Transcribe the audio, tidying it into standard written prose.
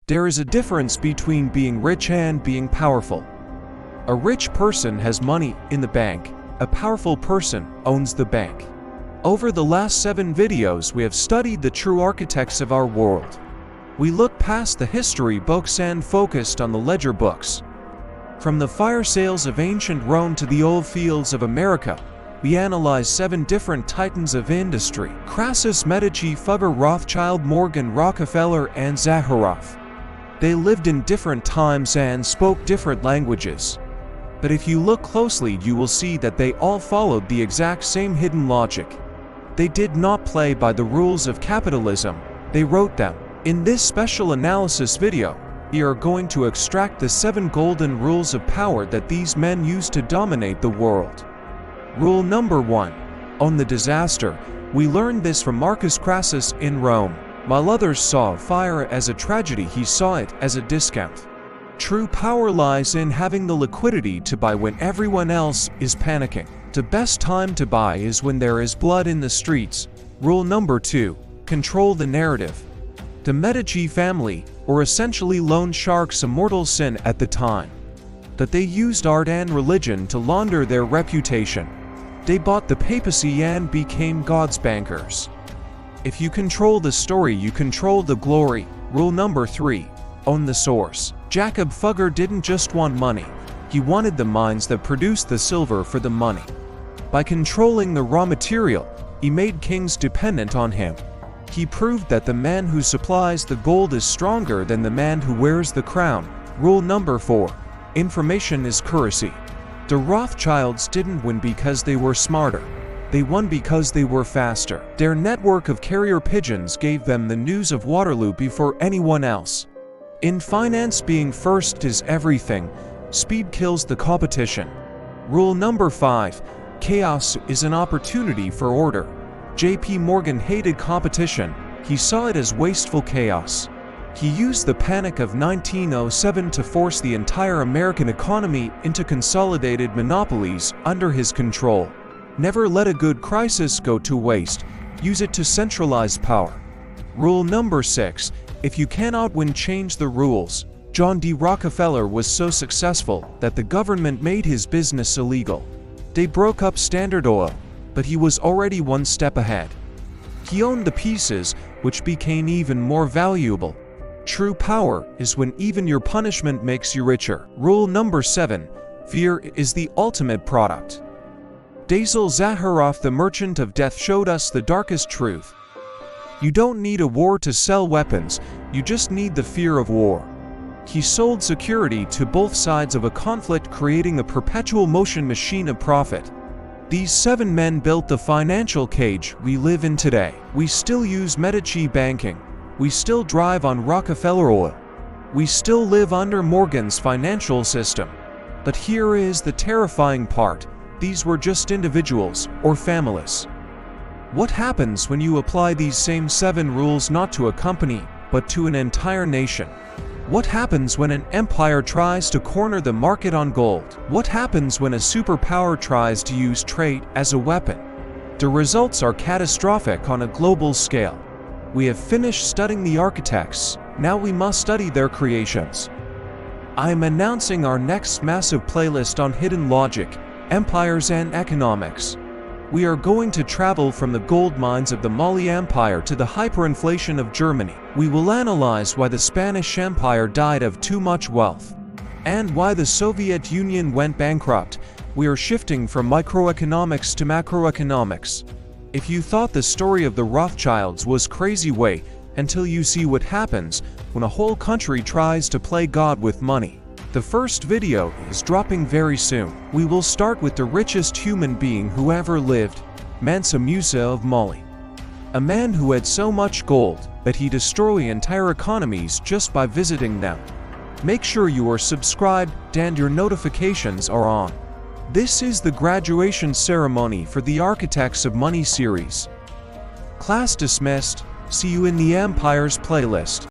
There is a difference between being rich and being powerful. A rich person has money in the bank. A powerful person owns the bank. Over the last 7 videos, we have studied the true architects of our world. We looked past the history books and focused on the ledger books. From the fire sales of ancient Rome to the oil fields of America, we analyzed 7 different titans of industry: Crassus, Medici, Fugger, Rothschild, Morgan, Rockefeller, and Zaharoff. They lived in different times and spoke different languages. But if you look closely, you will see that they all followed the exact same hidden logic. They did not play by the rules of capitalism, they wrote them. In this special analysis video, we are going to extract the 7 golden rules of power that these men used to dominate the world. Rule number 1. Own the disaster. We learned this from Marcus Crassus in Rome. While others saw fire as a tragedy, he saw it as a discount. True power lies in having the liquidity to buy when everyone else is panicking. The best time to buy is when there is blood in the streets. Rule number 2. Control the narrative. The Medici family were essentially loan sharks, a mortal sin at the time. That they used art and religion to launder their reputation. They bought the papacy and became God's bankers. If you control the story, you control the glory. Rule number 3. Own the source. Jacob Fugger didn't just want money. He wanted the mines that produced the silver for the money. By controlling the raw material, he made kings dependent on him. He proved that the man who supplies the gold is stronger than the man who wears the crown. Rule number 4. Information is currency. The Rothschilds didn't win because they were smarter. They won because they were faster. Their network of carrier pigeons gave them the news of Waterloo before anyone else. In finance, being first is everything. Speed kills the competition. Rule number 5. Chaos is an opportunity for order. J.P. Morgan hated competition. He saw it as wasteful chaos. He used the panic of 1907 to force the entire American economy into consolidated monopolies under his control. Never let a good crisis go to waste. Use it to centralize power. Rule number 6. If you cannot win, change the rules. John D. Rockefeller was so successful that the government made his business illegal. They broke up Standard Oil, but he was already one step ahead. He owned the pieces, which became even more valuable. True power is when even your punishment makes you richer. Rule number 7. Fear is the ultimate product. Dazel Zaharoff, the merchant of death, showed us the darkest truth. You don't need a war to sell weapons, you just need the fear of war. He sold security to both sides of a conflict, creating a perpetual motion machine of profit. These 7 men built the financial cage we live in today. We still use Medici banking. We still drive on Rockefeller oil. We still live under Morgan's financial system. But here is the terrifying part. These were just individuals or families. What happens when you apply these same 7 rules not to a company, but to an entire nation? What happens when an empire tries to corner the market on gold? What happens when a superpower tries to use trade as a weapon? The results are catastrophic on a global scale. We have finished studying the architects, now we must study their creations. I am announcing our next massive playlist on hidden logic, empires and economics. We are going to travel from the gold mines of the Mali Empire to the hyperinflation of Germany. We will analyze why the Spanish Empire died of too much wealth, and why the Soviet Union went bankrupt. We are shifting from microeconomics to macroeconomics. If you thought the story of the Rothschilds was crazy, wait until you see what happens when a whole country tries to play God with money. The first video is dropping very soon. We will start with the richest human being who ever lived, Mansa Musa of Mali. A man who had so much gold that he destroyed entire economies just by visiting them. Make sure you are subscribed and your notifications are on. This is the graduation ceremony for the Architects of Money series. Class dismissed. See you in the Empires playlist.